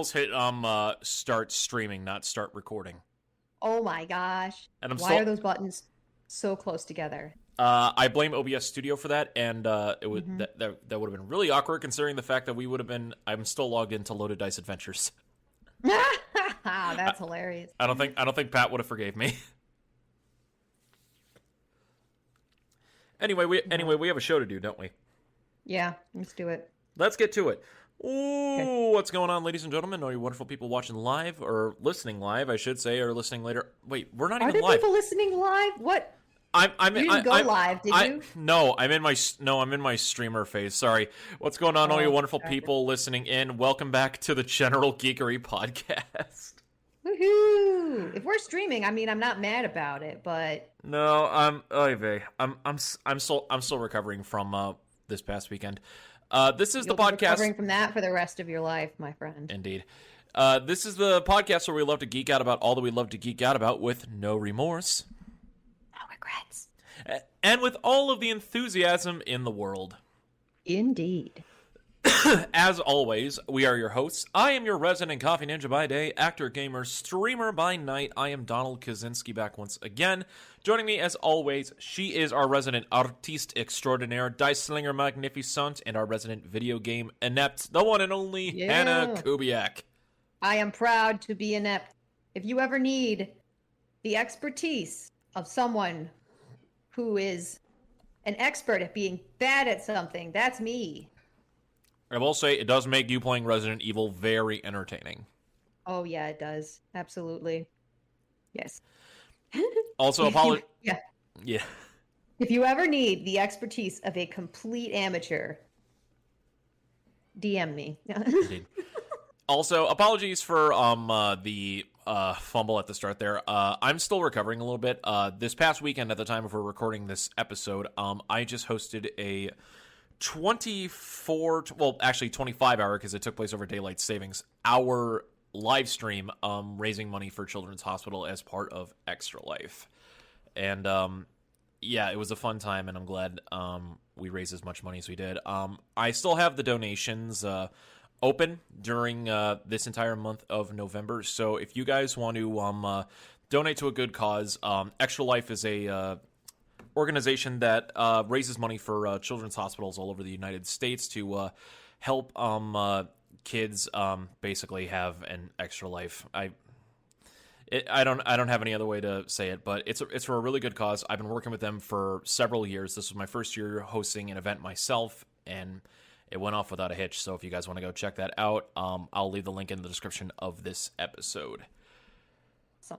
almost hit start streaming, not start recording. Oh my gosh. And Why are those buttons so close together? I blame OBS Studio for that, and it would that would have been really awkward considering the fact that we would have been. I'm still logged into Loaded Dice Adventures. That's hilarious. I don't think Pat would have forgave me. Anyway, we have a show to do, don't we? Yeah, let's do it. Let's get to it. Ooh, Okay. What's going on, ladies and gentlemen? All you wonderful people watching live, or listening live, I should say, or listening later. Wait, we're not Are even there live. people listening live? What? You didn't go live, did you? No, I'm in my streamer phase. Sorry. What's going on, all you wonderful people listening in? Welcome back to the General Geekery podcast. Woohoo! If we're streaming, I mean, I'm not mad about it, but No, I'm still recovering from this past weekend. This is you'll the be podcast. recovering from that for the rest of your life, my friend. Indeed. This is the podcast where we love to geek out about all that we love to geek out about with no remorse. No regrets. And with all of the enthusiasm in the world. Indeed. As always, we are your hosts. I am your resident coffee ninja by day, actor, gamer, streamer by night. I am Donald Kaczynski back once again. Joining me, as always, she is our resident artiste extraordinaire, dice slinger magnificent, and our resident video game inept, the one and only Hannah Kubiak. I am proud to be inept. If you ever need the expertise of someone who is an expert at being bad at something, that's me. I will say, it does make you playing Resident Evil very entertaining. Oh, yeah, it does. Absolutely. Yes. Also, Yeah. Yeah. If you ever need the expertise of a complete amateur, DM me. Indeed. Also, apologies for the fumble at the start there. I'm still recovering a little bit. This past weekend, at the time of we're recording this episode, I just hosted a 25-hour, because it took place over daylight savings, hour live stream raising money for Children's Hospital as part of Extra Life. And yeah, it was a fun time, and I'm glad we raised as much money as we did. I still have the donations open during this entire month of November, so if you guys want to donate to a good cause, Extra Life is a organization that raises money for children's hospitals all over the United States to help kids basically have an extra life. I don't have any other way to say it, but it's for a really good cause. I've been working with them for several years. This was my first year hosting an event myself, and it went off without a hitch. So if you guys want to go check that out, I'll leave the link in the description of this episode. So.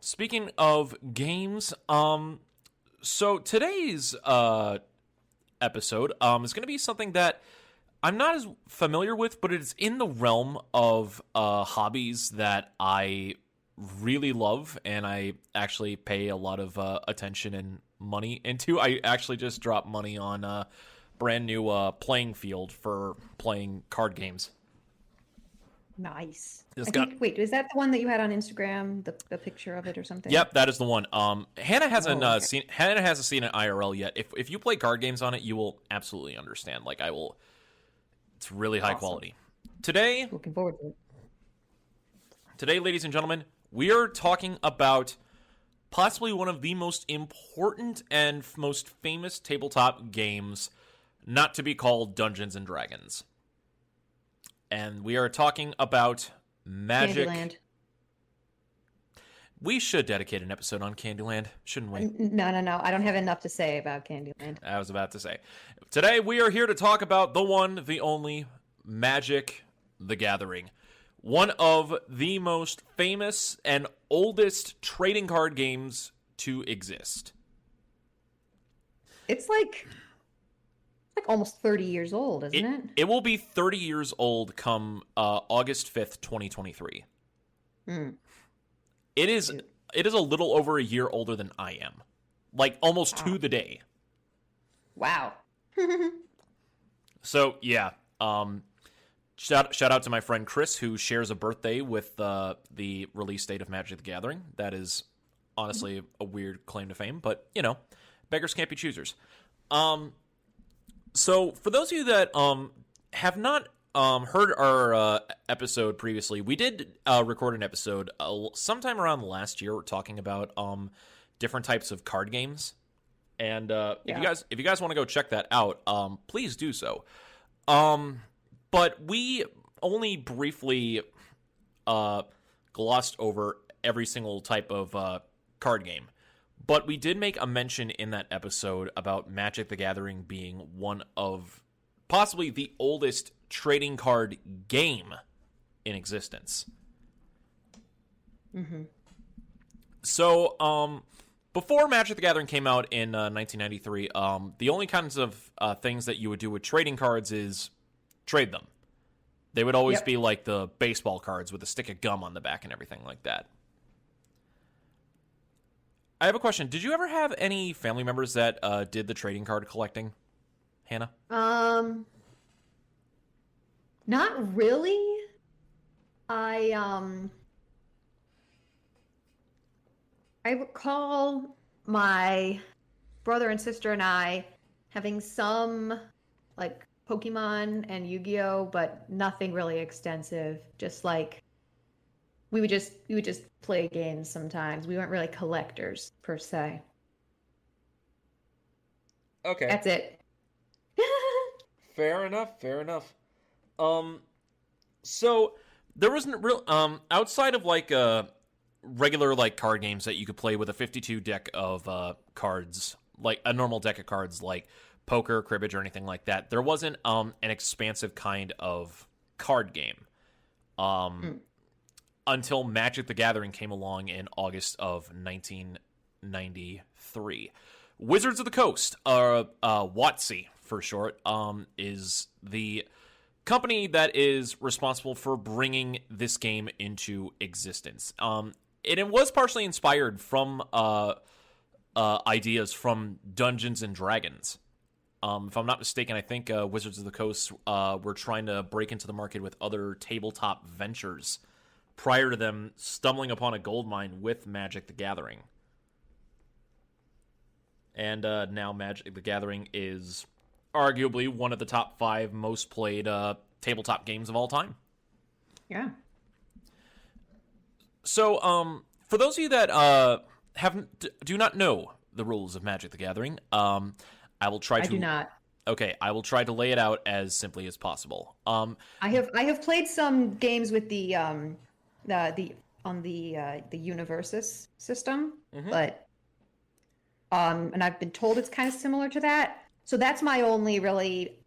Speaking of games, so today's episode is going to be something that I'm not as familiar with, but it's in the realm of hobbies that I really love, and I actually pay a lot of attention and money into. I actually just dropped money on a brand new playing field for playing card games. Nice. Wait, is that the one that you had on Instagram? The picture of it or something? Yep, that is the one. Hannah hasn't okay. Hannah hasn't seen it IRL yet. If you play card games on it, you will absolutely understand. Like I will. It's really high quality. Today, looking forward to it. Today, ladies and gentlemen, we are talking about possibly one of the most important and most famous tabletop games, not to be called Dungeons and Dragons. And we are talking about Magic. Candyland. We should dedicate an episode on Candyland, shouldn't we? No. I don't have enough to say about Candyland. I was about to say. Today, we are here to talk about the one, the only, Magic the Gathering. One of the most famous and oldest trading card games to exist. It's like almost 30 years old, isn't it? It will be 30 years old come August 5th, 2023. It is a little over a year older than I am. Like, almost to the day. Wow. So, yeah. Shout out to my friend Chris, who shares a birthday with the release date of Magic the Gathering. That is honestly a weird claim to fame, but, you know, beggars can't be choosers. So, for those of you that have not heard our episode previously, we did record an episode sometime around last year talking about different types of card games. And if you guys want to go check that out, please do so. But we only briefly glossed over every single type of card game. But we did make a mention in that episode about Magic the Gathering being one of possibly the oldest trading card game in existence. Mm-hmm. So, before Magic the Gathering came out in 1993, the only kinds of things that you would do with trading cards is trade them. They would always be like the baseball cards with a stick of gum on the back and everything like that. I have a question. Did you ever have any family members that did the trading card collecting, Hannah? Not really. I recall my brother and sister and I having some like Pokemon and Yu-Gi-Oh, but nothing really extensive. Just like we would just play games sometimes. We weren't really collectors per se. Okay. That's it. Fair enough. So there wasn't real outside of like regular like card games that you could play with a 52 deck of cards, like a normal deck of cards like poker, cribbage, or anything like that. There wasn't an expansive kind of card game until Magic the Gathering came along in August of 1993. Wizards of the Coast, WotC for short, is the company that is responsible for bringing this game into existence. And it was partially inspired from ideas from Dungeons and Dragons. If I'm not mistaken, I think Wizards of the Coast were trying to break into the market with other tabletop ventures prior to them stumbling upon a goldmine with Magic the Gathering. And now Magic the Gathering is arguably one of the top 5 most played tabletop games of all time. Yeah. So, for those of you that do not know the rules of Magic the Gathering, I will try to. I do not. Okay, I will try to lay it out as simply as possible. I have played some games with the Universus system, but and I've been told it's kind of similar to that. So that's my only really.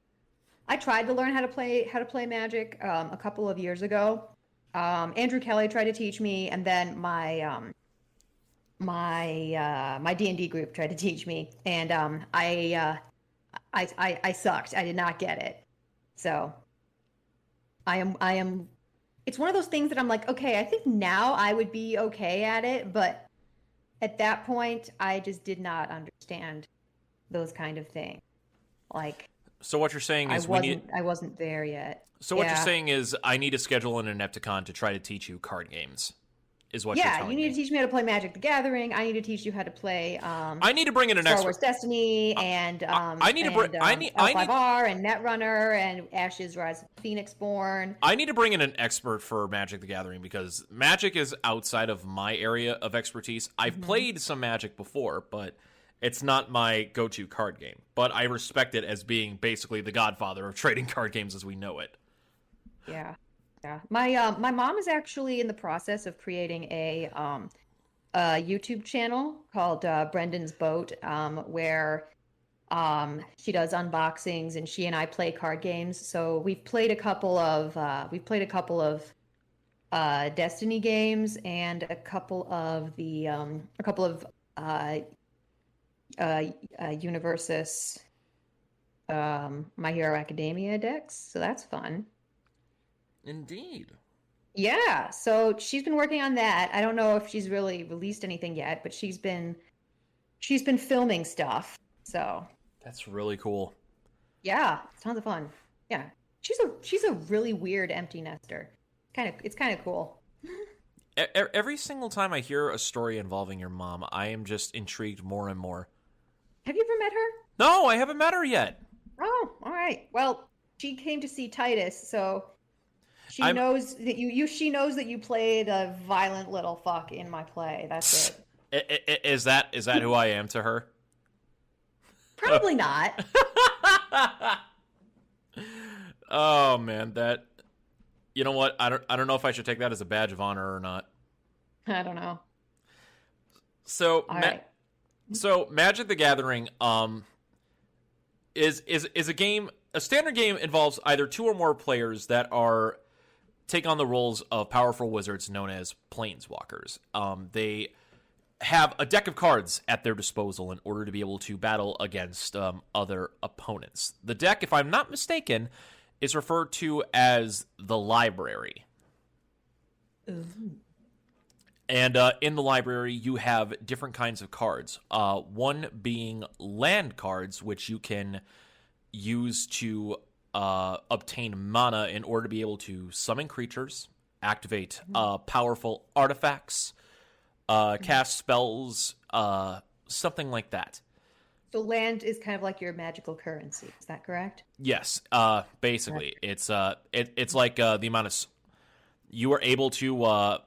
I tried to learn how to play Magic a couple of years ago. Andrew Kelly tried to teach me, and then my D&D group tried to teach me, and I sucked. I did not get it. So I am. It's one of those things that I'm like, okay, I think now I would be okay at it, but at that point, I just did not understand those kind of things. Like, so what you're saying is I wasn't there yet. So what you're saying is I need to schedule an Adepticon to try to teach you card games. Is what you're telling me. You need to teach me how to play Magic the Gathering. I need to teach you how to play. I need to bring in an Star Wars Destiny and L5R and Netrunner and Ashes Rise of Phoenixborn. I need to bring in an expert for Magic the Gathering because Magic is outside of my area of expertise. I've played some Magic before, but it's not my go-to card game. But I respect it as being basically the godfather of trading card games as we know it. Yeah. Yeah, my mom is actually in the process of creating a YouTube channel called Brendan's Boat, where she does unboxings and she and I play card games. So we've played a couple of Destiny games and a couple of Universus My Hero Academia decks. So that's fun. Indeed. Yeah, so she's been working on that. I don't know if she's really released anything yet, but she's been filming stuff. So that's really cool. Yeah, tons of fun. Yeah, she's a really weird empty nester. It's kind of cool. Every single time I hear a story involving your mom, I am just intrigued more and more. Have you ever met her? No, I haven't met her yet. Oh, all right. Well, she came to see Titus, so she I'm- knows that she knows that you played a violent little fuck in my play. That's it. Is that who I am to her? Probably not. Oh man, that. You know what? I don't know if I should take that as a badge of honor or not. I don't know. So, Right. So Magic the Gathering is a game. A standard game involves either two or more players that take on the roles of powerful wizards known as planeswalkers. They have a deck of cards at their disposal in order to be able to battle against other opponents. The deck, if I'm not mistaken, is referred to as the library. Ooh. And in the library, you have different kinds of cards. One being land cards, which you can use to obtain mana in order to be able to summon creatures, activate powerful artifacts, cast spells, something like that. So land is kind of like your magical currency. Is that correct? Yes, basically, it's like the amount of you are able to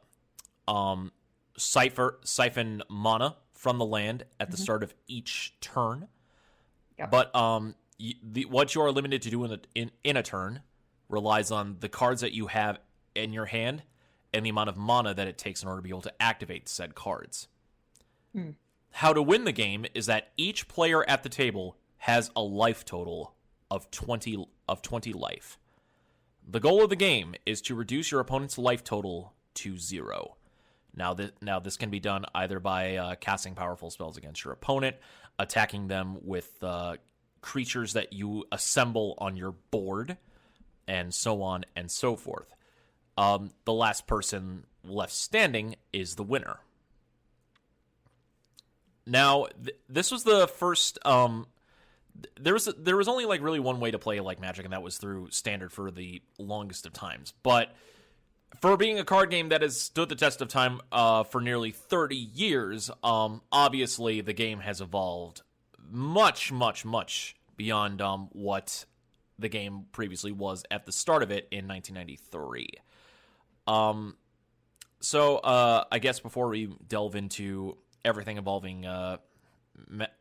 siphon mana from the land at the start of each turn. Yep. But what you are limited to do in a turn relies on the cards that you have in your hand and the amount of mana that it takes in order to be able to activate said cards. How to win the game is that each player at the table has a life total of 20 life. The goal of the game is to reduce your opponent's life total to 0. Now this can be done either by casting powerful spells against your opponent, attacking them with creatures that you assemble on your board, and so on and so forth. The last person left standing is the winner. Now, this was the first. There was only like really one way to play like Magic, and that was through Standard for the longest of times. But for being a card game that has stood the test of time for nearly 30 years, obviously the game has evolved much, much, much beyond what the game previously was at the start of it in 1993. So I guess before we delve into everything involving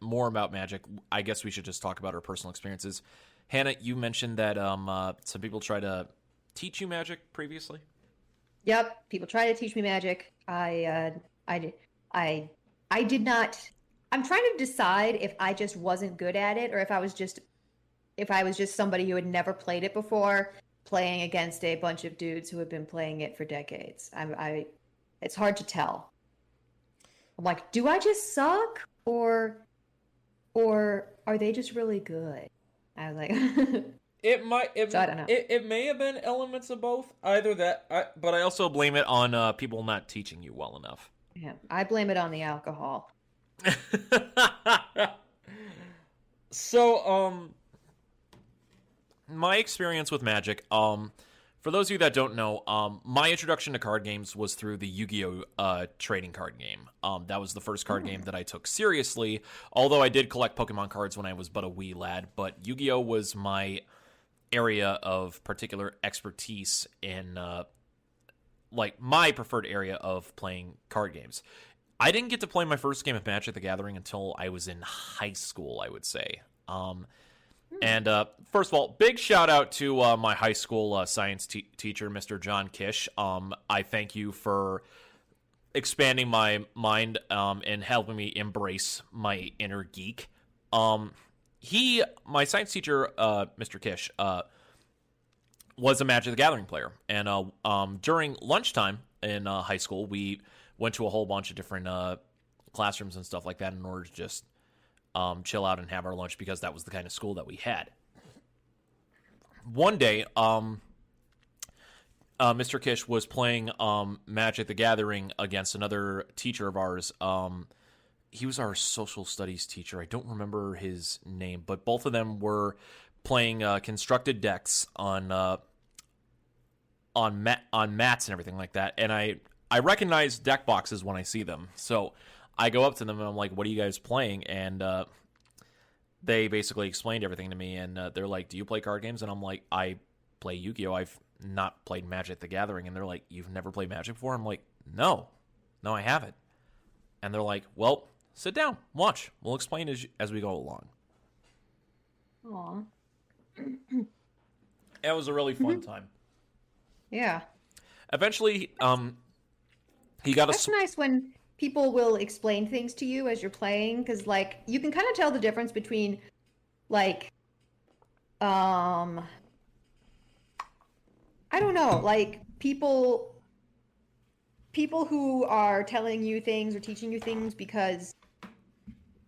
more about Magic, I guess we should just talk about our personal experiences. Hannah, you mentioned that some people try to teach you Magic previously. Yep, people try to teach me Magic. I did not. I'm trying to decide if I just wasn't good at it, or if I was just somebody who had never played it before, playing against a bunch of dudes who have been playing it for decades. It's hard to tell. I'm like, do I just suck, or are they just really good? I was like, so I don't know. It may have been elements of both. Either that, but I also blame it on people not teaching you well enough. Yeah, I blame it on the alcohol. So, my experience with Magic, for those of you that don't know, my introduction to card games was through the Yu-Gi-Oh! Trading card game. That was the first card game that I took seriously, although I did collect Pokemon cards when I was but a wee lad, but Yu-Gi-Oh! Was my area of particular expertise in, like, my preferred area of playing card games. I didn't get to play my first game of Magic the Gathering until I was in high school, I would say. And first of all, big shout out to my high school science teacher, Mr. John Kish. I thank you for expanding my mind and helping me embrace my inner geek. My science teacher, Mr. Kish, was a Magic the Gathering player. And during lunchtime in high school, we went to a whole bunch of different classrooms and stuff like that in order to just chill out and have our lunch, because that was the kind of school that we had. One day, Mr. Kish was playing Magic the Gathering against another teacher of ours. He was our social studies teacher. I don't remember his name, but both of them were playing constructed decks on mats and everything like that. And I recognize deck boxes when I see them. So I go up to them and I'm like, "What are you guys playing?" And they basically explained everything to me, and they're like, "Do you play card games?" And I'm like, "I play Yu-Gi-Oh! I've not played Magic the Gathering." And they're like, "You've never played Magic before?" I'm like, "No, I haven't." And they're like, "Well, sit down, watch. We'll explain as we go along." Aw. It was a really fun time. Yeah. Eventually, he got That's nice when people will explain things to you as you're playing, because like you can kind of tell the difference between like I don't know, like people who are telling you things or teaching you things because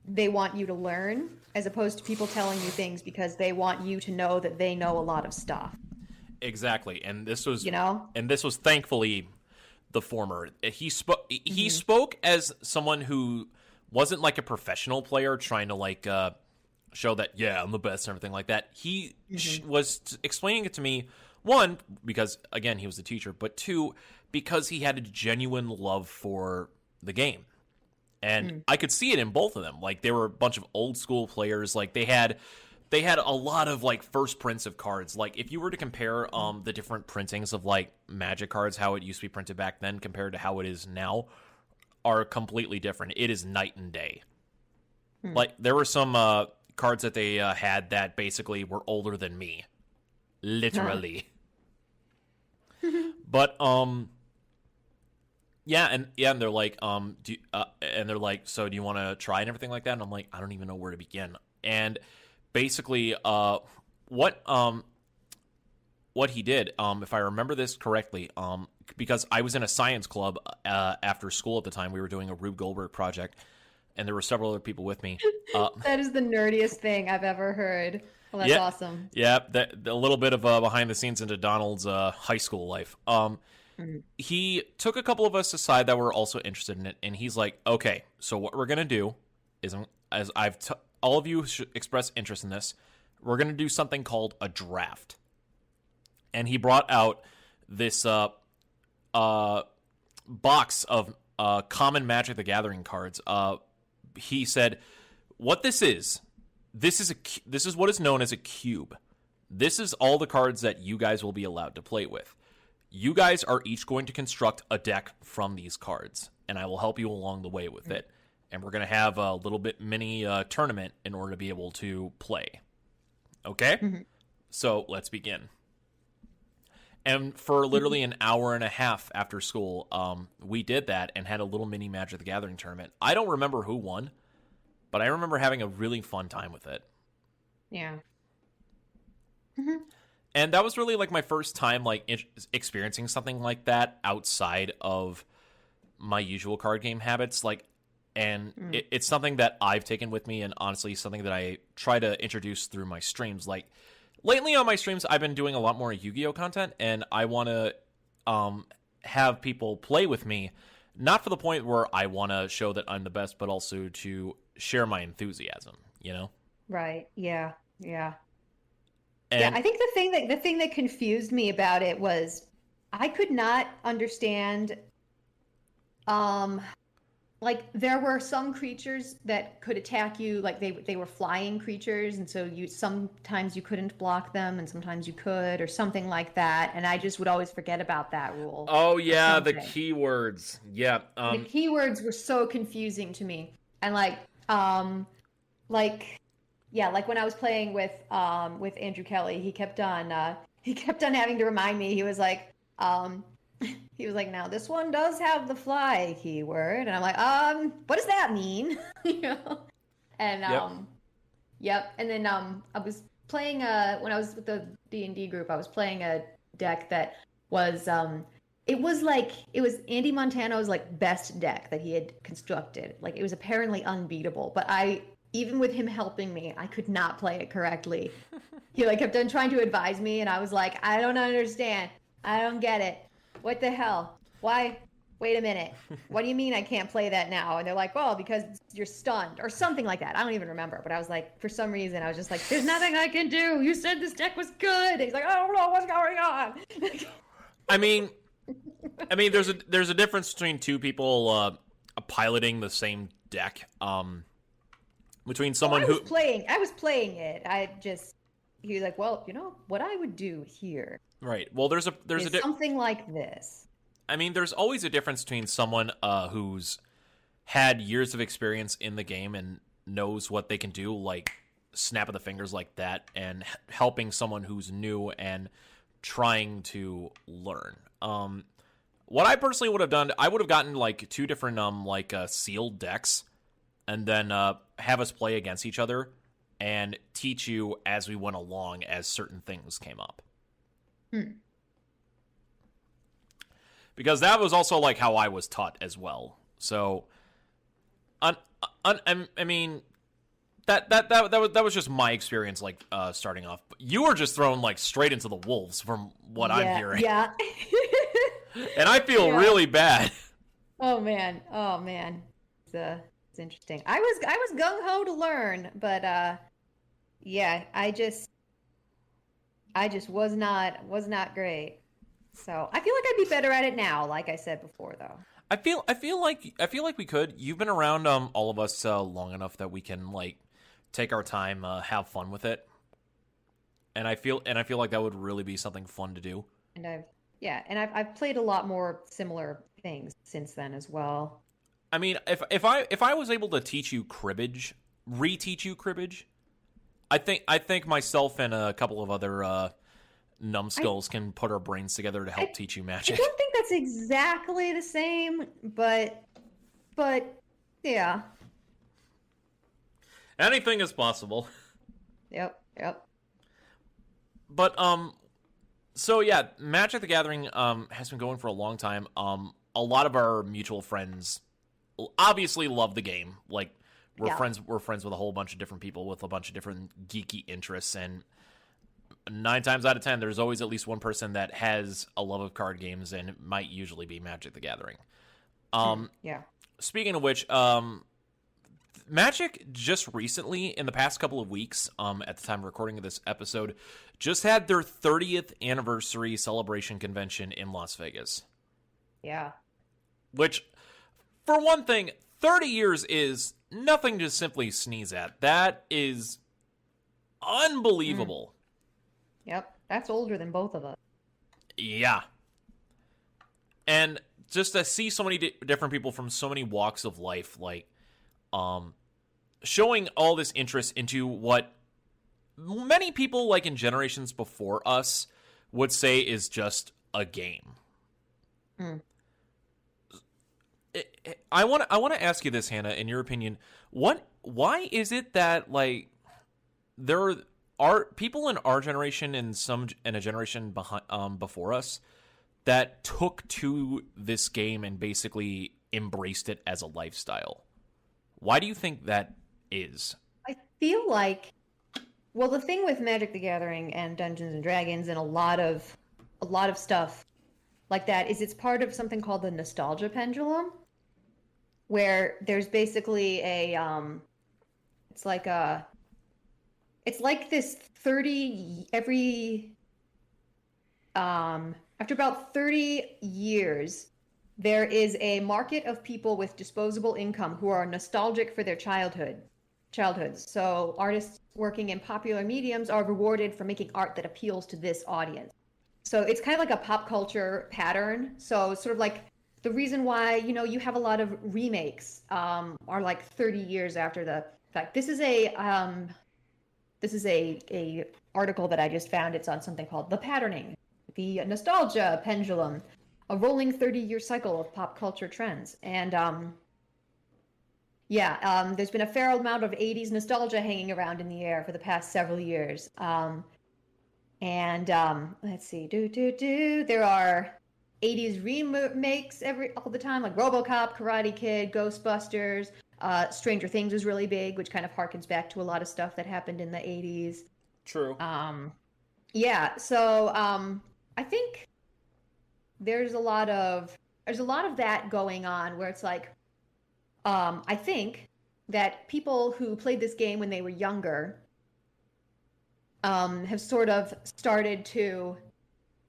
they want you to learn, as opposed to people telling you things because they want you to know that they know a lot of stuff. Exactly, and this was, You know? and this was thankfully the former. He spoke as someone who wasn't like a professional player trying to like show that, yeah, I'm the best and everything like that. He was explaining it to me, one, because again he was a teacher, but two, because he had a genuine love for the game. And I could see it in both of them. Like, they were a bunch of old school players. Like, they had a lot of like first prints of cards. Like, if you were to compare the different printings of like Magic cards, how it used to be printed back then compared to how it is now, are completely different. It is night and day. Like, there were some cards that they had that basically were older than me, literally. But yeah, and they're like, and they're like, so do you want to try and everything like that? And I'm like, I don't even know where to begin. And basically, what he did, if I remember this correctly, because I was in a science club after school at the time, we were doing a Rube Goldberg project, and there were several other people with me. That is the nerdiest thing I've ever heard. Well, that's awesome. Yeah, a little bit of behind the scenes into Donald's high school life. He took a couple of us aside that were also interested in it, and he's like, okay, so what we're going to do is, as all of you should express interest in this, we're going to do something called a draft. And he brought out this box of common Magic the Gathering cards. He said, what this is what is known as a cube. This is all the cards that you guys will be allowed to play with. You guys are each going to construct a deck from these cards, and I will help you along the way with it. And we're going to have a little bit mini tournament in order to be able to play. Okay? So let's begin. And for literally an hour and a half after school, we did that and had a little mini Magic the Gathering tournament. I don't remember who won, but I remember having a really fun time with it. Yeah. And that was really like my first time like experiencing something like that outside of my usual card game habits. Like, and it's something that I've taken with me, and honestly something that I try to introduce through my streams. Like, lately on my streams, I've been doing a lot more Yu-Gi-Oh content, and I want to have people play with me, not for the point where I want to show that I'm the best, but also to share my enthusiasm, you know? Right. Yeah. Yeah. And Yeah, I think the thing that confused me about it was I could not understand like there were some creatures that could attack you, like they were flying creatures, and so sometimes you couldn't block them and sometimes you could, or something like that, and I just would always forget about that rule. oh yeah, the keywords. Yeah. The keywords were so confusing to me. And like yeah, like when I was playing with Andrew Kelly, he kept on having to remind me. He was like, now this one does have the fly keyword, and I'm like, what does that mean? You know? And yep. And then I was playing when I was with the D&D group, I was playing a deck that was it was Andy Montano's like best deck that he had constructed. Like, it was apparently unbeatable, but even with him helping me, I could not play it correctly. He like kept on trying to advise me, and I was like, I don't understand. I don't get it. What the hell? Why? Wait a minute. What do you mean I can't play that now? And they're like, well, because you're stunned or something like that. I don't even remember. But I was like, for some reason, I was just like, there's nothing I can do. You said this deck was good. And he's like, I don't know what's going on. I mean, there's a difference between two people piloting the same deck. between Well, someone who I was playing it. He was like, well, what I would do here right. Well, there's is something like this. I mean, there's always a difference between someone who's had years of experience in the game and knows what they can do, like snap of the fingers like that, and helping someone who's new and trying to learn. What I personally would have done, I would have gotten like two different sealed decks, and then have us play against each other and teach you as we went along as certain things came up. Because that was also like how I was taught as well. So, I mean, that was just my experience, like starting off. But you were just thrown like straight into the wolves, from what I'm hearing. Yeah. And I feel really bad. Oh man. It's interesting. I was gung ho to learn, but yeah, I just was not great. So I feel like I'd be better at it now, like I said before, though. I feel like we could. You've been around all of us long enough that we can like take our time, have fun with it. And I feel like that would really be something fun to do. And I've played a lot more similar things since then as well. I mean, if I was able to teach you cribbage, reteach you cribbage, I think myself and a couple of other numbskulls can put our brains together to help teach you magic. I don't think that's exactly the same, but yeah. Anything is possible. Yep. But so yeah, Magic the Gathering has been going for a long time. A lot of our mutual friends obviously love the game. Like we're friends with a whole bunch of different people with a bunch of different geeky interests, and 9 times out of 10 there's always at least one person that has a love of card games, and it might usually be Magic the Gathering. Yeah. Speaking of which, Magic just recently, in the past couple of weeks, at the time of recording of this episode, just had their 30th anniversary celebration convention in Las Vegas. Yeah. Which, for one thing, 30 years is nothing to simply sneeze at. That is unbelievable. Yep. That's older than both of us. Yeah. And just to see so many different people from so many walks of life, like, showing all this interest into what many people, like in generations before us, would say is just a game. I want to ask you this, Hannah. In your opinion, why is it that like there are people in our generation and some in a generation before us that took to this game and basically embraced it as a lifestyle? Why do you think that is? I feel like, well, the thing with Magic the Gathering and Dungeons and Dragons and a lot of stuff like that is it's part of something called the nostalgia pendulum, where there's basically it's like this 30 after about 30 years, there is a market of people with disposable income who are nostalgic for their childhoods. So artists working in popular mediums are rewarded for making art that appeals to this audience. So it's kind of like a pop culture pattern. So sort of like the reason why, you have a lot of remakes are like 30 years after the fact. This is a article that I just found. It's on something called The Patterning, the Nostalgia Pendulum, a rolling 30-year cycle of pop culture trends. And there's been a fair amount of 80s nostalgia hanging around in the air for the past several years. Let's see, there are 80s remakes all the time, like RoboCop, Karate Kid, Ghostbusters. Stranger Things was really big, which kind of harkens back to a lot of stuff that happened in the 80s. True. So I think there's a lot of that going on where it's like, I think that people who played this game when they were younger have sort of started to,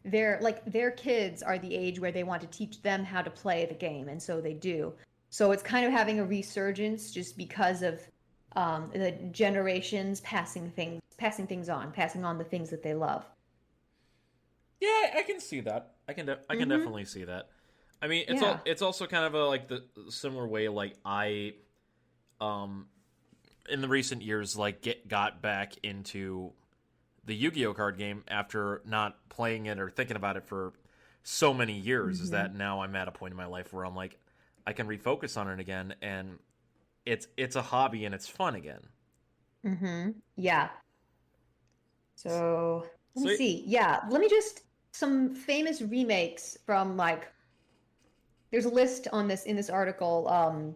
their kids are the age where they want to teach them how to play the game, and so they do. So it's kind of having a resurgence just because of the generations passing things on, passing on the things that they love. Yeah, I can see that. I can definitely see that. I mean, it's also kind of like the similar way like I in the recent years like got back into the Yu-Gi-Oh card game after not playing it or thinking about it for so many years. Is that now I'm at a point in my life where I'm like I can refocus on it again, and it's a hobby and it's fun again. Yeah. So let me see. Yeah, let me just some famous remakes from like. There's a list on this in this article.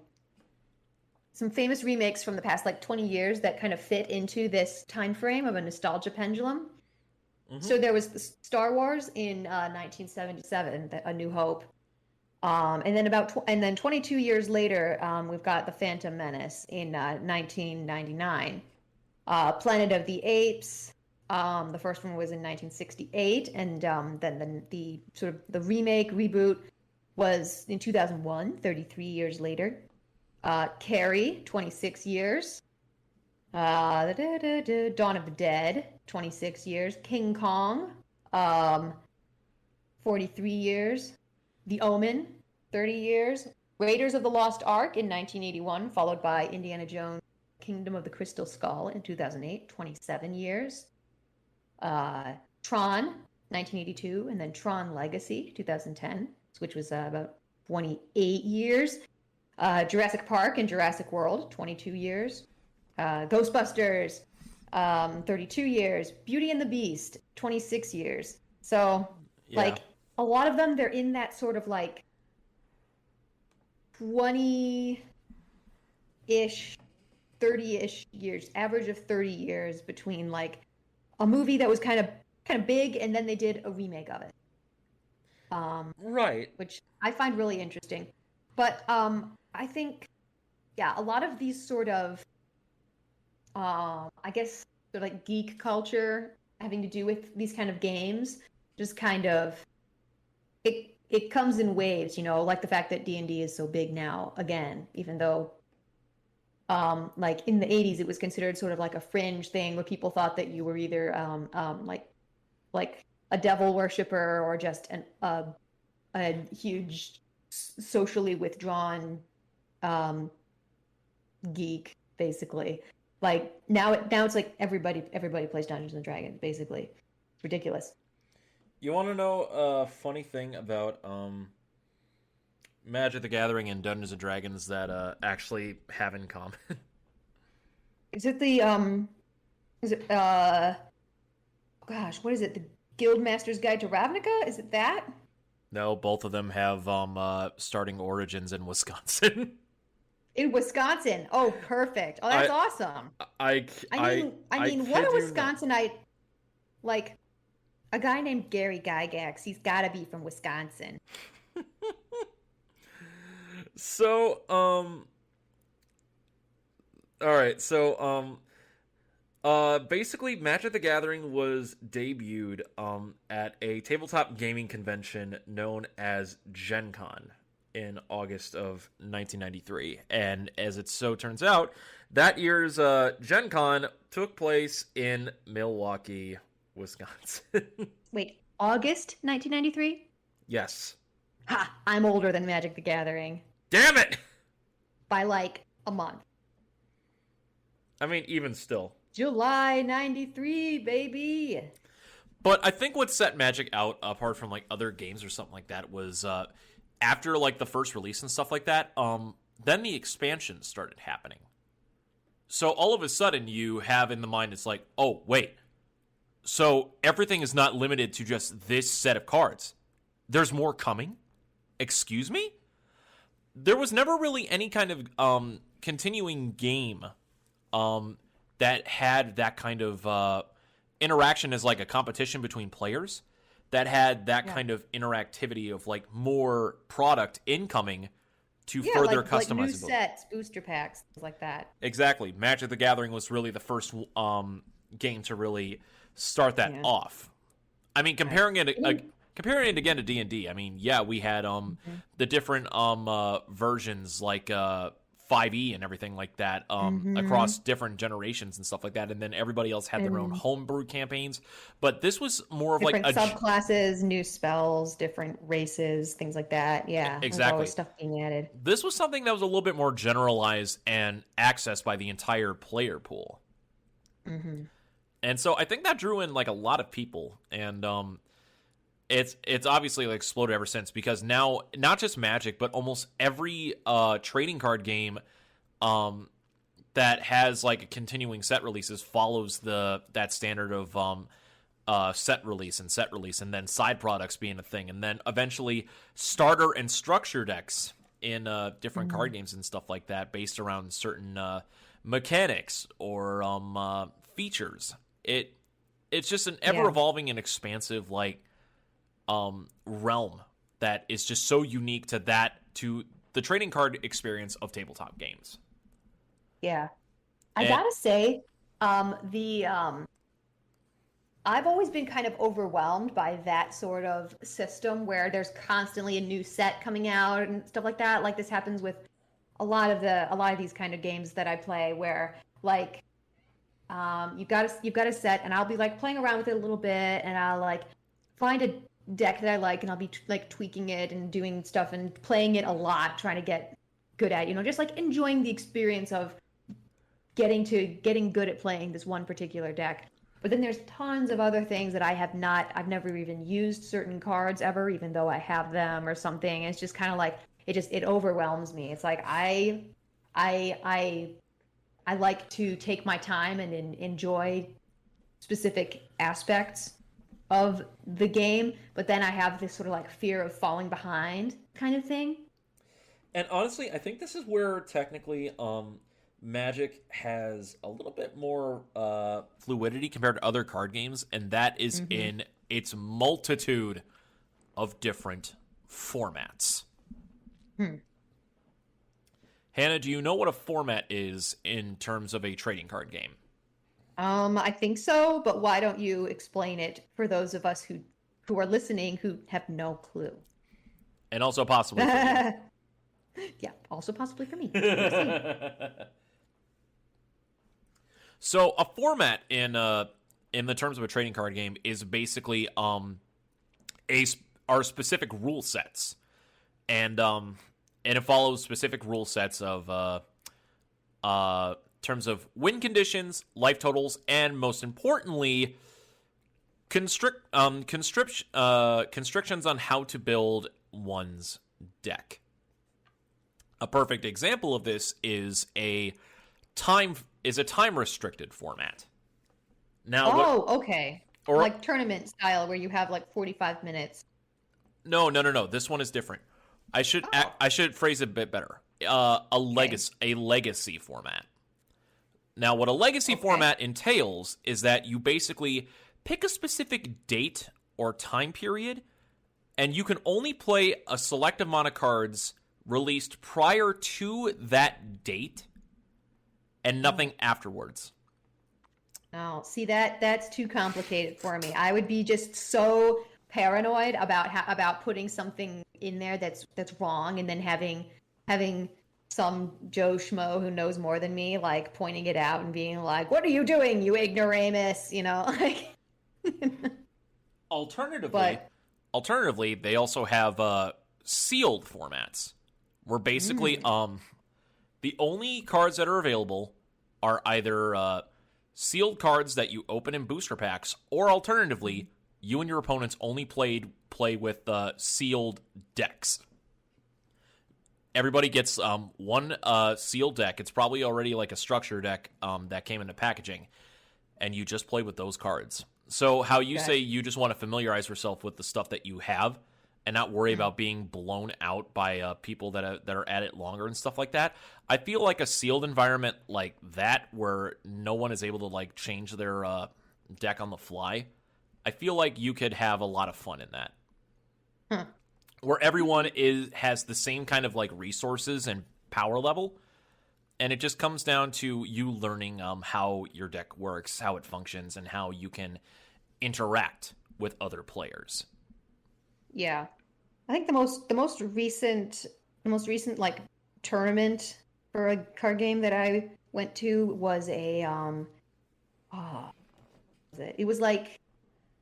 Some famous remakes from the past like 20 years that kind of fit into this time frame of a nostalgia pendulum. So there was the Star Wars in 1977, A New Hope, and then 22 years later, we've got the Phantom Menace in 1999. Planet of the Apes. The first one was in 1968, and then the sort of the remake reboot was in 2001, 33 years later. Carrie, 26 years. Dawn of the Dead, 26 years. King Kong, 43 years. The Omen, 30 years. Raiders of the Lost Ark in 1981, followed by Indiana Jones, Kingdom of the Crystal Skull in 2008, 27 years. Tron, 1982, and then Tron Legacy, 2010, which was about 28 years. Jurassic Park and Jurassic World, 22 years. Ghostbusters, 32 years. Beauty and the Beast, 26 years. So, like, a lot of them, they're in that sort of like 20-ish, 30-ish years, average of 30 years between like a movie that was kind of big and then they did a remake of it. Right. Which I find really interesting. But I think, yeah, a lot of these sort of, I guess, sort of like geek culture having to do with these kind of games, just kind of, it comes in waves, you know, like the fact that D&D is so big now, again, even though, like in the 80s, it was considered sort of like a fringe thing where people thought that you were either like a devil worshiper or just a huge socially withdrawn geek, basically. Like now it's like everybody plays Dungeons and Dragons, basically. It's ridiculous. You want to know a funny thing about Magic the Gathering and Dungeons and Dragons that actually have in common? Is it gosh, what is it? The Guildmaster's Guide to Ravnica? Is it that? No, both of them have starting origins in Wisconsin. In Wisconsin. Oh, perfect. Oh, that's awesome. I mean, what a Wisconsinite, like a guy named Gary Gygax. He's got to be from Wisconsin. So, all right. So, basically, Magic the Gathering was debuted at a tabletop gaming convention known as Gen Con in August of 1993. And as it so turns out, that year's Gen Con took place in Milwaukee, Wisconsin. Wait, August 1993? Yes. Ha! I'm older than Magic the Gathering. Damn it! By like a month. I mean, even still. July 93, baby! But I think what set Magic out, apart from like other games or something like that, was after like the first release and stuff like that, then the expansions started happening. So all of a sudden you have in the mind, it's like, oh, wait. So everything is not limited to just this set of cards. There's more coming? Excuse me? There was never really any kind of continuing game that had that kind of interaction as like a competition between players, that had that kind of interactivity of like more product incoming to further customize like new sets, booster packs, things like that. Exactly. Magic the Gathering was really the first game to really start that off. I mean, comparing it again to D&D, I mean, yeah, we had the different versions like 5e and everything like that across different generations and stuff like that, and then everybody else had their own homebrew campaigns. But this was more of different like a subclasses, new spells, different races, things like that. Yeah, exactly. there's always stuff being added. This was something that was a little bit more generalized and accessed by the entire player pool. And so I think that drew in like a lot of people, and it's obviously like exploded ever since, because now not just Magic, but almost every trading card game that has like a continuing set releases follows that standard of set release, and then side products being a thing, and then eventually starter and structure decks in different card games and stuff like that, based around certain mechanics or features. It's just an ever evolving and expansive like realm that is just so unique to the trading card experience of tabletop games. Yeah, I gotta say, I've always been kind of overwhelmed by that sort of system where there's constantly a new set coming out and stuff like that. Like this happens with a lot of these kind of games that I play, where like you've got a set, and I'll be like playing around with it a little bit, and I'll like find a deck that I like, and I'll be like tweaking it and doing stuff and playing it a lot, trying to get good at, just like enjoying the experience of getting good at playing this one particular deck. But then there's tons of other things that I've never even used certain cards ever, even though I have them or something. It's just kind of like it overwhelms me. It's like I like to take my time and enjoy specific aspects of the game, but then I have this sort of like fear of falling behind kind of thing. And honestly, I think this is where technically Magic has a little bit more fluidity compared to other card games, and that is in its multitude of different formats. Hannah, do you know what a format is in terms of a trading card game? I think so, but why don't you explain it for those of us who are listening who have no clue? And also possibly for you. Yeah, also possibly for me. So a format in the terms of a trading card game is basically our specific rule sets, and it follows specific rule sets of terms of win conditions, life totals, and most importantly, constrictions on how to build one's deck. A perfect example of this is a time restricted format. Now, okay. Or like tournament style where you have like 45 minutes. No. This one is different. I should phrase it a bit better. A legacy format. Now, what a legacy format entails is that you basically pick a specific date or time period, and you can only play a select amount of cards released prior to that date and nothing afterwards. No, see that's too complicated for me. I would be just so paranoid about putting something in there that's wrong, and then having some Joe Schmo who knows more than me like pointing it out and being like, "What are you doing, you ignoramus?" Like. Alternatively, they also have sealed formats, where basically the only cards that are available are either sealed cards that you open in booster packs, or alternatively, you and your opponents only play with sealed decks. Everybody gets one sealed deck. It's probably already like a structure deck that came into packaging, and you just play with those cards. So how you say you just want to familiarize yourself with the stuff that you have and not worry about being blown out by people that are at it longer and stuff like that. I feel like a sealed environment like that, where no one is able to like change their deck on the fly, I feel like you could have a lot of fun in that. Where everyone has the same kind of like resources and power level, and it just comes down to you learning how your deck works, how it functions, and how you can interact with other players. Yeah, I think the most recent like tournament for a card game that I went to was a oh, it was like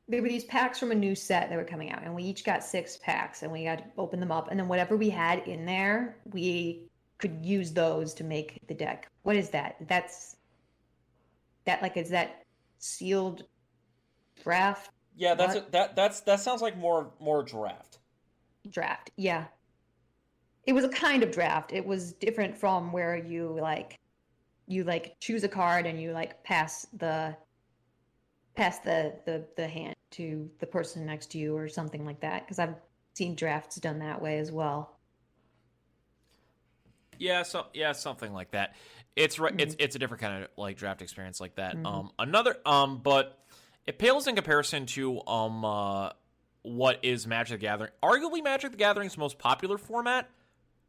there were these packs from a new set that were coming out, and we each got 6 packs, and we had to open them up, and then whatever we had in there, we could use those to make the deck. What is that? Is that sealed draft? Yeah, that sounds like more draft. Draft, yeah. It was a kind of draft. It was different from where you choose a card and you like pass the hand to the person next to you or something like that, because I've seen drafts done that way as well. Yeah, something like that. It's right. It's a different kind of like draft experience like that. But it pales in comparison to what is Magic the Gathering, arguably Magic the Gathering's most popular format,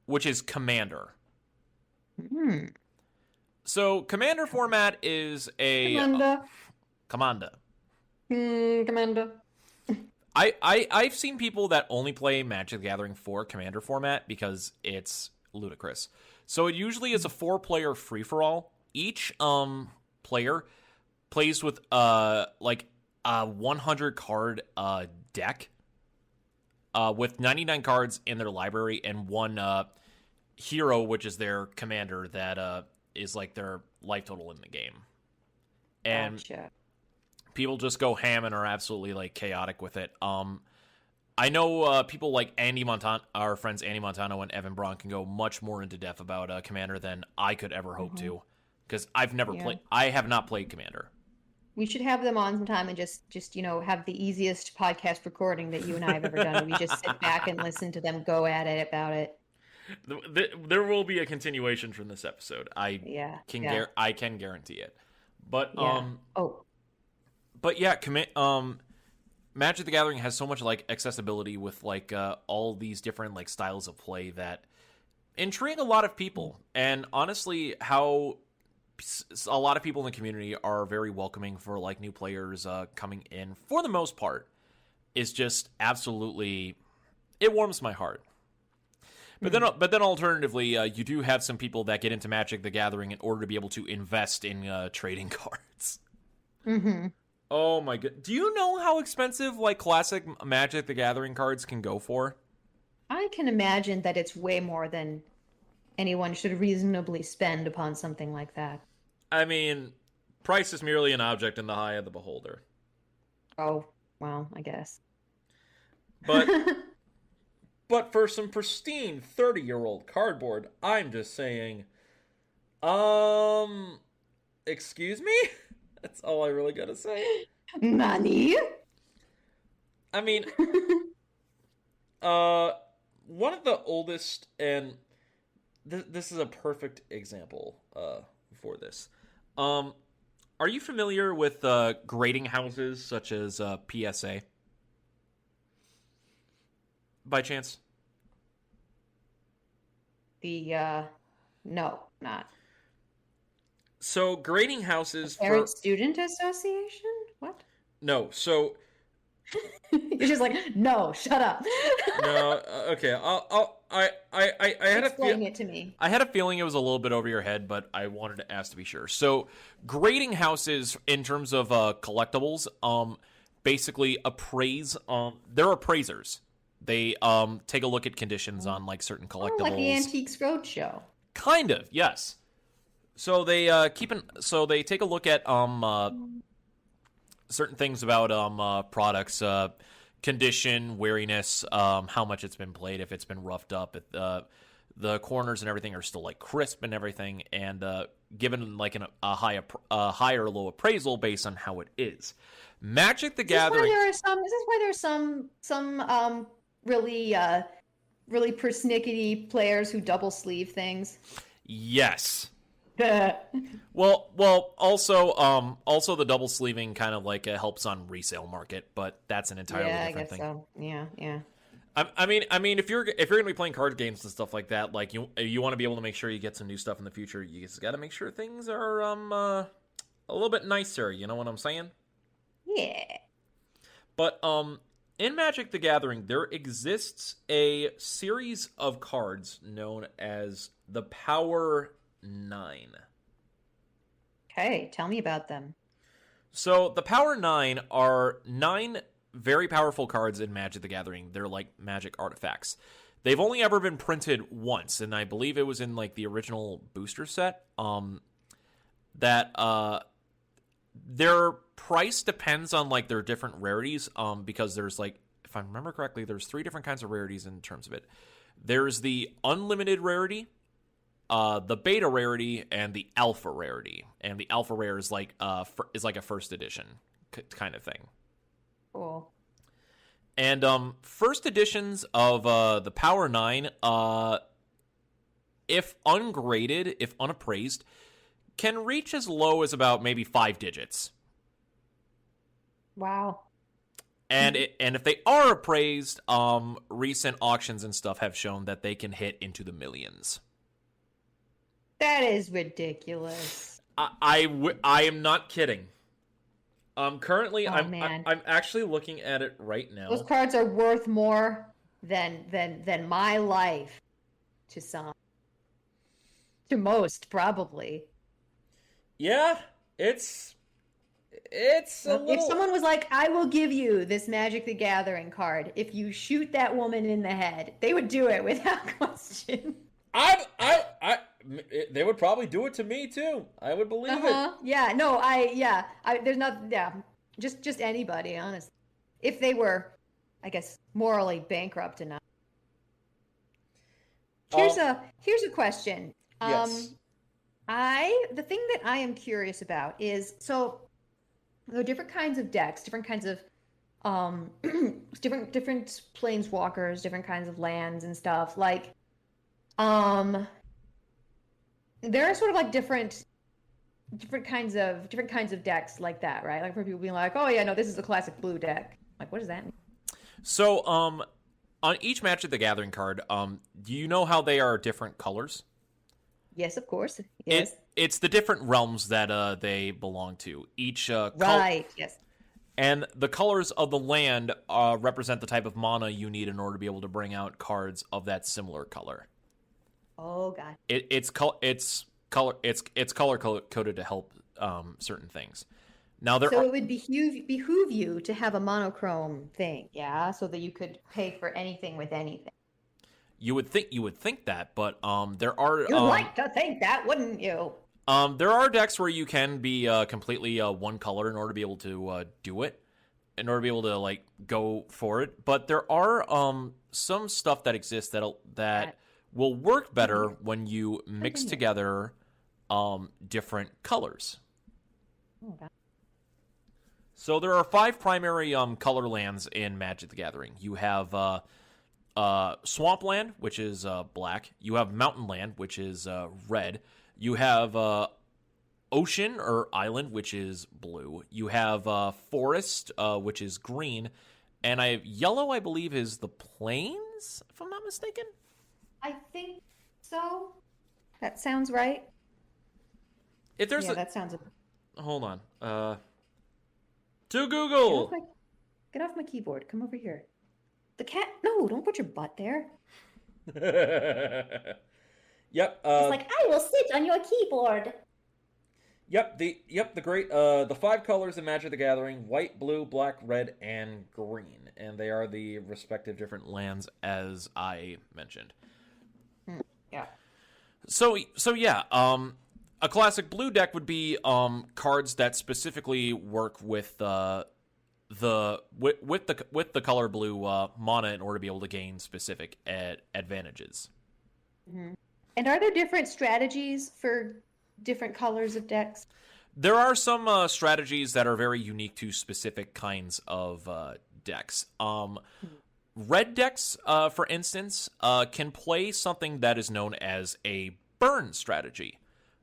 which is Commander. So Commander format is a Commander. Commander. I've seen people that only play Magic the Gathering for Commander format because it's ludicrous. So it usually is a 4-player free-for-all. Each player plays with like a 100 card deck with 99 cards in their library and one hero, which is their commander, that is like their life total in the game. And gotcha. People just go ham and are absolutely like chaotic with it. I know people like Andy Montano, our friends Andy Montano and Evan Braun, can go much more into depth about Commander than I could ever hope to, because I've never played. I have not played Commander. We should have them on sometime and just have the easiest podcast recording that you and I have ever done. We just sit back and listen to them go at it about it. There will be a continuation from this episode. I can guarantee it. But But yeah, Magic the Gathering has so much like accessibility with like all these different like styles of play that intrigue a lot of people. And honestly, how a lot of people in the community are very welcoming for like new players coming in, for the most part, is just absolutely, it warms my heart. But then alternatively, you do have some people that get into Magic the Gathering in order to be able to invest in trading cards. Oh my god. Do you know how expensive like classic Magic the Gathering cards can go for? I can imagine that it's way more than anyone should reasonably spend upon something like that. I mean, price is merely an object in the eye of the beholder. Oh, well, I guess. But but for some pristine 30-year-old cardboard, I'm just saying, excuse me? That's all I really gotta say. Nani? I mean, one of the oldest, and this is a perfect example for this. Are you familiar with grading houses such as PSA? By chance? No, not. So grading houses Parent Student Association? What? No, so you're just like, no, shut up. No, okay. I had Explain it to me. I had a feeling it was a little bit over your head, but I wanted to ask to be sure. So, grading houses in terms of collectibles, basically appraise. They're appraisers. They take a look at conditions on like certain collectibles. Like the Antiques Roadshow. Kind of, yes. So they they take a look at certain things about products, condition, weariness, how much it's been played, if it's been roughed up, if the corners and everything are still like crisp and everything, and given like a high or low appraisal based on how it is. Magic the Gathering. Is this why there's some really persnickety players who double sleeve things? Yes. Well, also the double sleeving kind of like helps on resale market, but that's an entirely different thing. So. Yeah. I mean, if you're gonna be playing card games and stuff like that, like you want to be able to make sure you get some new stuff in the future. You just got to make sure things are a little bit nicer. You know what I'm saying? Yeah. But in Magic the Gathering, there exists a series of cards known as the Power 9. Okay, tell me about them. So the Power 9 are 9 very powerful cards in Magic the Gathering. They're like magic artifacts. They've only ever been printed once, and I believe it was in like the original booster set. Their price depends on like their different rarities. Because there's like, if I remember correctly, there's 3 different kinds of rarities in terms of it. There's the unlimited rarity, the beta rarity, and the alpha rarity. And the alpha rare is like a first edition kind of thing. Cool. And first editions of the Power 9, if ungraded, if unappraised, can reach as low as about maybe 5 digits. Wow. And if they are appraised, recent auctions and stuff have shown that they can hit into the millions. That is ridiculous. I am not kidding. Currently, Oh, man. I'm actually looking at it right now. Those cards are worth more than my life to some. To most, probably. Yeah, it's a little. If someone was like, I will give you this Magic the Gathering card if you shoot that woman in the head, they would do it without question. They would probably do it to me too. I would believe it. Yeah, no, there's not, just anybody, honestly. If they were, I guess, morally bankrupt enough. Here's a question. Yes. The thing that I am curious about is, so there are different kinds of decks, different kinds of different planeswalkers, different kinds of lands and stuff. Like, there are sort of like different kinds of decks like that, right? Like for people being like, oh yeah, no, this is a classic blue deck. Like, what does that mean? So, on each Magic the Gathering card, do you know how they are different colors? Yes, of course. Yes. It's the different realms that they belong to. Each right. Yes. And the colors of the land represent the type of mana you need in order to be able to bring out cards of that similar color. Oh god. It's color coded to help certain things. Now it would behoove you to have a monochrome thing, yeah, so that you could pay for anything with anything. You would think that, but there are. You'd like to think that, wouldn't you? There are decks where you can be completely one color in order to be able to do it, in order to be able to like go for it. But there are some stuff that exists that will work better when you mix together different colors. Oh, God. So there are 5 primary color lands in Magic the Gathering. You have Swampland, which is black. You have Mountain Land, which is red. You have Ocean or Island, which is blue. You have Forest, which is green. And yellow, I believe, is the Plains, if I'm not mistaken. I think so. That sounds right. If there's that sounds. Hold on. To Google. Get off my keyboard. Come over here. The cat. No, don't put your butt there. Yep. It's like, I will sit on your keyboard. Yep. The great. The 5 colors in Magic the Gathering: white, blue, black, red, and green, and they are the respective different lands as I mentioned. Yeah. So yeah. A classic blue deck would be cards that specifically work with the color blue mana in order to be able to gain specific advantages. Mm-hmm. And are there different strategies for different colors of decks? There are some strategies that are very unique to specific kinds of decks. Red decks, for instance, can play something that is known as a burn strategy.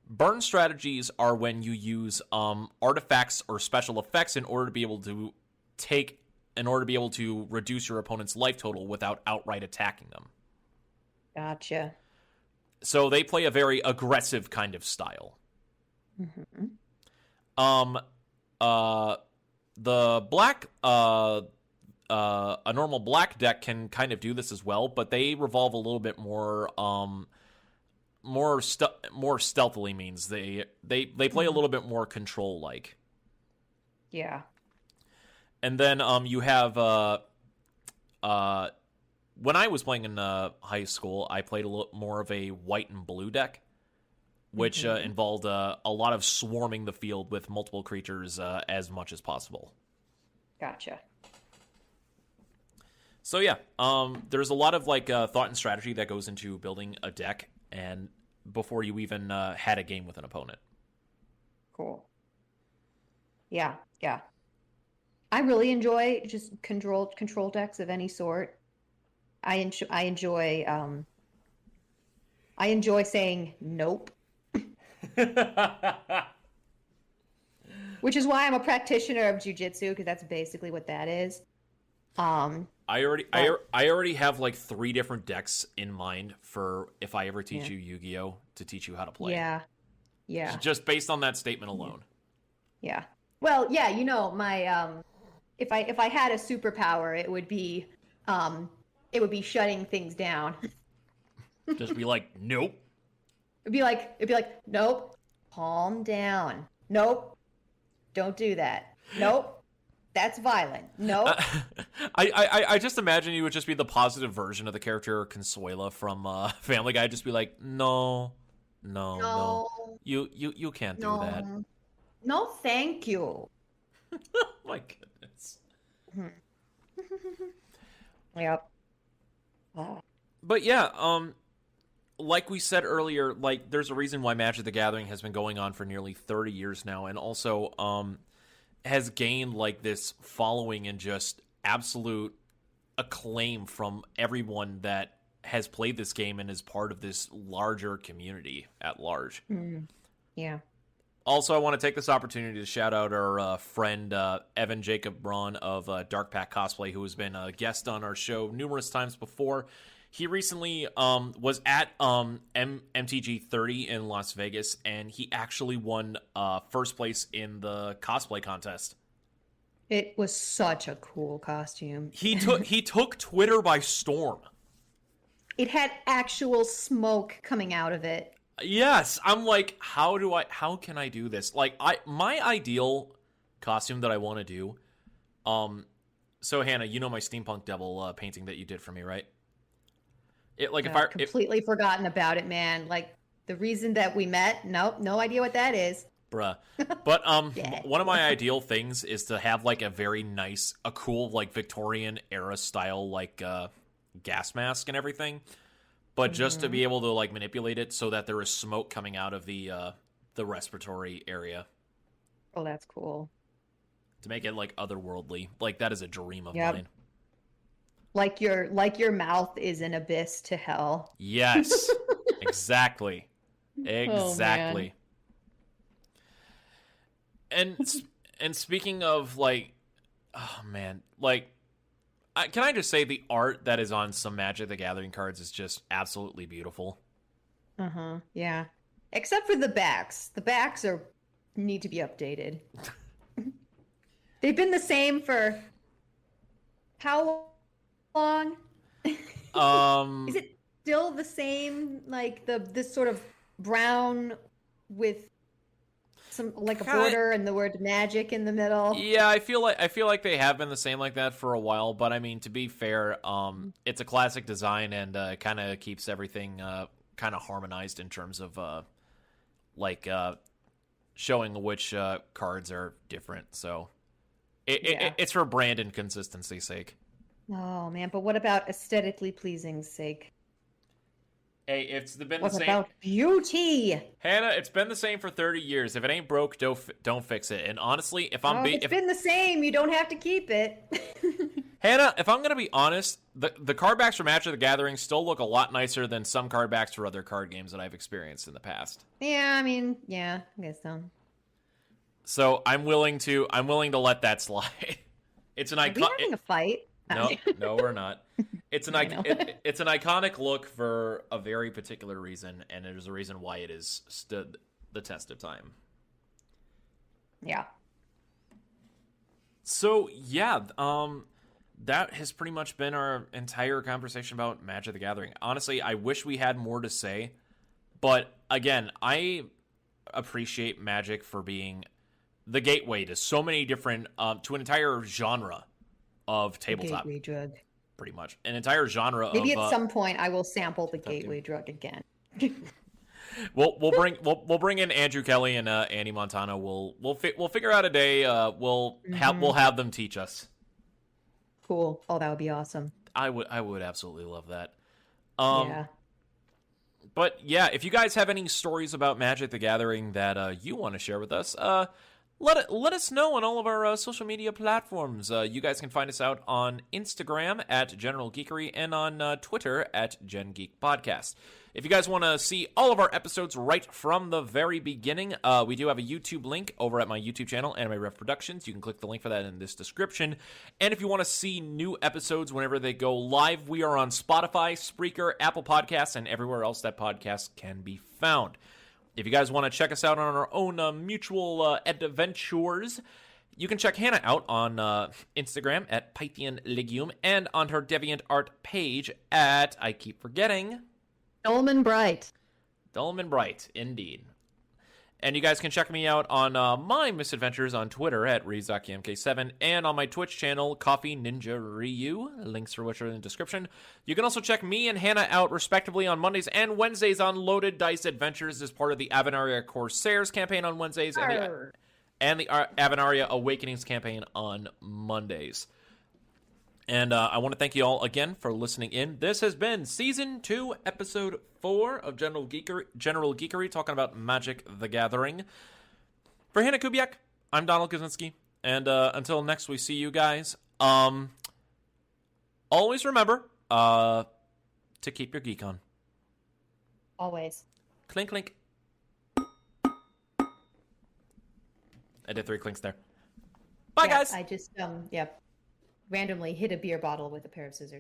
Burn strategies are when you use artifacts or special effects in order to be able to reduce your opponent's life total without outright attacking them. Gotcha. So they play a very aggressive kind of style. Mm-hmm. The black, a normal black deck can kind of do this as well, but they revolve a little bit more more stealthily means they play a little bit more control like. Yeah. And then you have when I was playing in high school, I played a little more of a white and blue deck, which involved a lot of swarming the field with multiple creatures as much as possible. Gotcha. So yeah, there's a lot of like thought and strategy that goes into building a deck, and before you even had a game with an opponent. Cool. Yeah. I really enjoy just control decks of any sort. I enjoy saying nope. Which is why I'm a practitioner of jujitsu, because that's basically what that is. I already have like 3 different decks in mind for if I ever teach you Yu-Gi-Oh! To teach you how to play. Yeah. Just based on that statement alone. Yeah. Well, yeah, my if I had a superpower, it would be shutting things down. Just be like, nope. It'd be like, nope, calm down. Nope, don't do that. Nope, that's violent. Nope. I just imagine you would just be the positive version of the character Consuela from Family Guy. Just be like, no, you can't do that. No, thank you. My goodness. Yep. But yeah, like we said earlier, like there's a reason why Magic the Gathering has been going on for nearly 30 years now, and also has gained like this following and just absolute acclaim from everyone that has played this game and is part of this larger community at large. Yeah. Also, I want to take this opportunity to shout out our friend Evan Jacob Braun of Dark Pack Cosplay, who has been a guest on our show numerous times before. He recently was at MTG 30 in Las Vegas, and he actually won first place in the cosplay contest. It was such a cool costume. He took Twitter by storm. It had actual smoke coming out of it. Yes, I'm like, how can I do this? Like, my ideal costume that I want to do. So Hannah, you know my steampunk devil painting that you did for me, right? I've completely forgotten about it, man. Like the reason that we met, nope, no idea what that is. Bruh. But Yeah. one of my ideal things is to have like a very nice, a cool like Victorian era style like gas mask and everything. But just to be able to like manipulate it so that there is smoke coming out of the respiratory area. Oh, that's cool. To make it like otherworldly. Like that is a dream of mine. Like your mouth is an abyss to hell. Yes. Exactly. Oh, and speaking of like, oh man, like, can I just say the art that is on some Magic the Gathering cards is just absolutely beautiful. Yeah. Except for the backs. The backs need to be updated. They've been the same for how long? Is it still the same? Like this sort of brown with some like a border and the word magic in the middle. Yeah, I feel like they have been the same like that for a while, but I mean, to be fair, it's a classic design and kind of keeps everything kind of harmonized in terms of showing which cards are different. So it's for brand and consistency's sake. Oh man, but what about aesthetically pleasing's sake? Hey, it's been the What same. about beauty? Hannah, it's been the same for 30 years. If it ain't broke, don't fix it. And honestly, if It's been the same. You don't have to keep it. Hannah, if I'm gonna be honest, the card backs for Magic the Gathering still look a lot nicer than some card backs for other card games that I've experienced in the past. Yeah, I mean, yeah, I guess so. So I'm willing to let that slide. It's an Are we having a fight? No, we're not. It's an it's an iconic look for a very particular reason, and there's a reason why it has stood the test of time. Yeah. So yeah, that has pretty much been our entire conversation about Magic the Gathering. Honestly, I wish we had more to say, But again, I appreciate Magic for being the gateway to so many different, to an entire genre of tabletop. Gateway drug. Pretty much an entire genre. Maybe of, at some point I will sample the gateway drug again. We'll bring in Andrew Kelly and Annie Montana. We'll figure out a day. We'll have them teach us. Cool. Oh, that would be awesome. I would absolutely love that. Yeah. But yeah, if you guys have any stories about Magic the Gathering that you want to share with us, let us know on all of our social media platforms. You guys can find us out on Instagram at General Geekery and on Twitter at Gen Geek Podcast. If you guys want to see all of our episodes right from the very beginning, we do have a YouTube link over at my YouTube channel, Anime Ref Productions. You can click the link for that in this description. And if you want to see new episodes whenever they go live, we are on Spotify, Spreaker, Apple Podcasts, and everywhere else that podcasts can be found. If you guys want to check us out on our own mutual adventures, you can check Hannah out on Instagram at Pythian Legume and on her DeviantArt page at, I keep forgetting... Dolman Bright. Dolman Bright, indeed. And you guys can check me out on my misadventures on Twitter at ReeZakiMK7 and on my Twitch channel, Coffee Ninja Ryu, links for which are in the description. You can also check me and Hannah out, respectively, on Mondays and Wednesdays on Loaded Dice Adventures as part of the Avenaria Corsairs campaign on Wednesdays and the Avenaria Awakenings campaign on Mondays. And I want to thank you all again for listening in. This has been Season 2, Episode 4 of General Geekery, talking about Magic the Gathering. For Hannah Kubiak, I'm Donald Kaczynski. And until next we see you guys, always remember to keep your geek on. Always. Clink, clink. I did 3 clinks there. Bye, guys. I just, randomly hit a beer bottle with a pair of scissors.